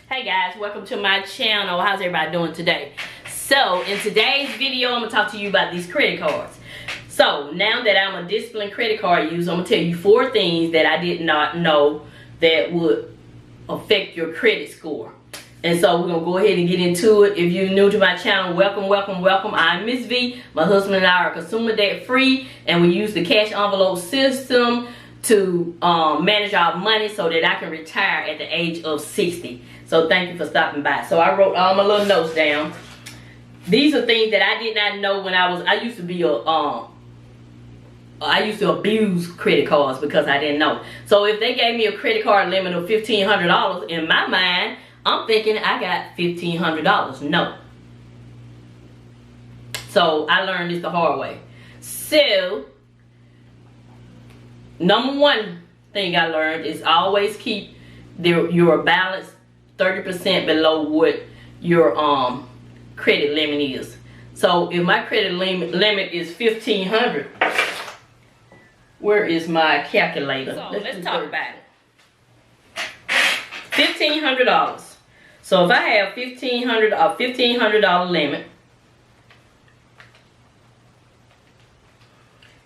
Hey guys, welcome to my channel. How's everybody doing today? So in today's video, I'm gonna talk to you about these credit cards. So now that I'm a disciplined credit card user, I'm gonna tell you 4 things that I did not know that would affect your credit score. And so we're gonna go ahead and get into it. If you're new to my channel, welcome, welcome, welcome. I'm Mrs Vee. My husband and I are consumer debt free, and we use the cash envelope system to manage our money so that I can retire at the age of 60. So thank you for stopping by. So I wrote all my little notes down. These are things that I did not know when I used to be I used to abuse credit cards because I didn't know. So if they gave me a credit card limit of $1,500, in my mind, I'm thinking I got $1,500. No. So I learned this the hard way. So number 1 thing I learned is always keep your balance 30% below what your credit limit is. So if my credit limit is $1,500, where is my calculator? So let's talk about it. $1,500. So if I have $1,500 limit,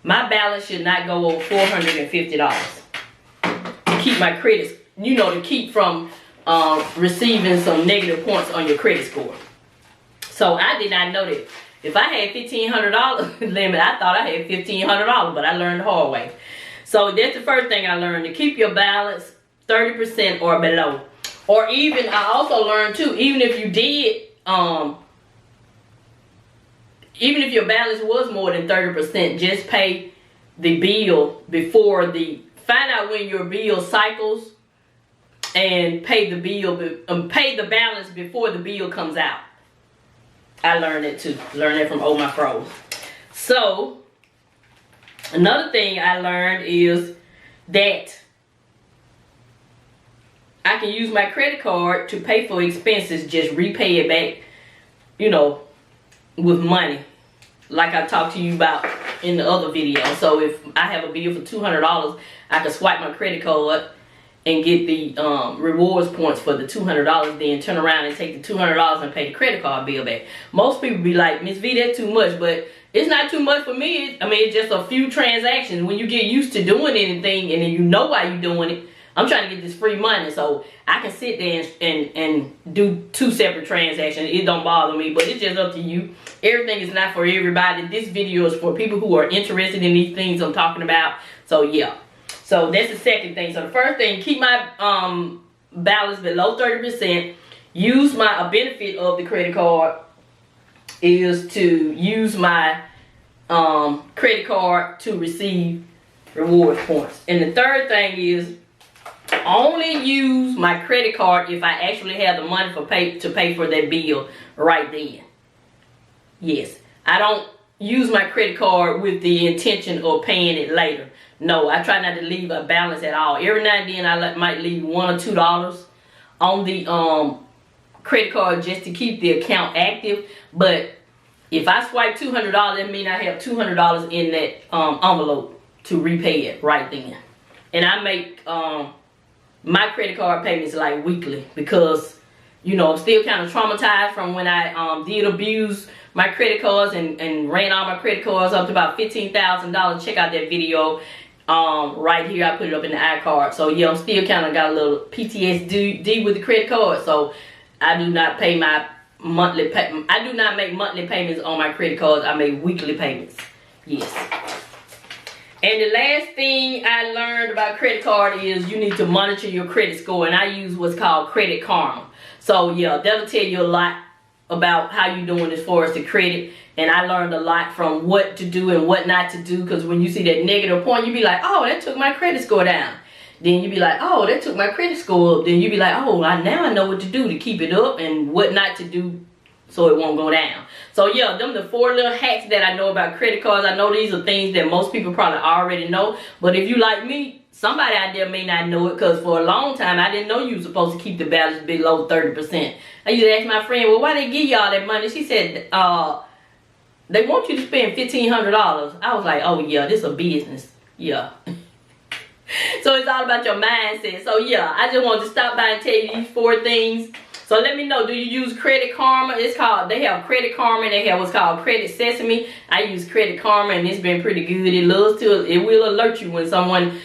my balance should not go over $450 to keep my credit, to keep from receiving some negative points on your credit score. So I did not know that. If I had $1,500 limit, I thought I had $1,500, but I learned the hard way. So that's the first thing I learned, to keep your balance 30% or below. Or even, I also learned too, even if you did, even if your balance was more than 30%, just pay the bill before find out when your bill cycles and pay the balance before the bill comes out. I learned it too. Learned it from Old My Froze. So another thing I learned is that I can use my credit card to pay for expenses, just repay it back, with money, like I talked to you about in the other video. So if I have a bill for $200, I can swipe my credit card and get the rewards points for the $200, then turn around and take the $200 and pay the credit card bill back. Most people be like, Miss V, that's too much, but it's not too much for me. It's just a few transactions. When you get used to doing anything and then you know why you're doing it, I'm trying to get this free money, so I can sit there and do 2 separate transactions. It don't bother me, but it's just up to you. Everything is not for everybody. This video is for people who are interested in these things I'm talking about. So yeah. So that's the second thing. So the first thing, keep my balance below 30%. Use a benefit of the credit card is to use my credit card to receive reward points. And the third thing is, only use my credit card if I actually have the money to pay for that bill right then. Yes, I don't use my credit card with the intention of paying it later. No, I try not to leave a balance at all. Every now and then I might leave $1 or $2 on the credit card just to keep the account active. But if I swipe $200, that means I have $200 in that envelope to repay it right then. And I make my credit card payments like weekly because, I'm still kind of traumatized from when I did abuse my credit cards and ran all my credit cards up to about $15,000. Check out that video right here. I put it up in the iCard. So yeah, I'm still kind of got a little PTSD with the credit card. So I do not pay my monthly I do not make monthly payments on my credit cards. I make weekly payments. Yes. And the last thing I learned about credit card is you need to monitor your credit score, and I use what's called Credit Karma. So yeah, that'll tell you a lot about how you're doing as far as the credit. And I learned a lot from what to do and what not to do, because when you see that negative point, you be like, oh, that took my credit score down. Then you be like, oh, that took my credit score up. Then you be like, oh, now I know what to do to keep it up and what not to do so it won't go down. So yeah, them the 4 little hacks that I know about credit cards. I know these are things that most people probably already know, but if you like me, somebody out there may not know it, because for a long time I didn't know you were supposed to keep the balance below 30%. I used to ask my friend, well, why they give y'all that money? She said, they want you to spend $1,500. I was like, oh yeah, this is a business. Yeah. So it's all about your mindset. So yeah, I just wanted to stop by and tell you these 4 things So let me know, do you use Credit Karma? They have Credit Karma and they have what's called Credit Sesame. I use Credit Karma and it's been pretty good. It will alert you when someone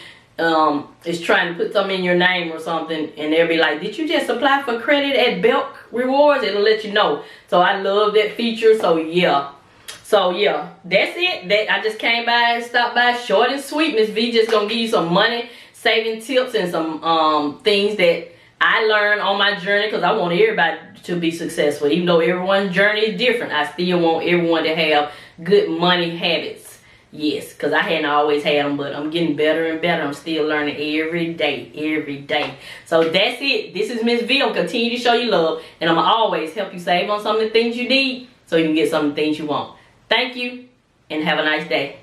is trying to put something in your name or something, and they'll be like, did you just apply for credit at Belk Rewards? It'll let you know. So I love that feature. So yeah, that's it. I just came by and stopped by, short and sweet. Miss V just gonna give you some money saving tips and some things that I learned on my journey, because I want everybody to be successful. Even though everyone's journey is different, I still want everyone to have good money habits. Yes, because I hadn't always had them, but I'm getting better and better. I'm still learning every day. So that's it. This is Miss V. I'm continue to show you love, and I'm always help you save on some of the things you need so you can get some of the things you want. Thank you, and have a nice day.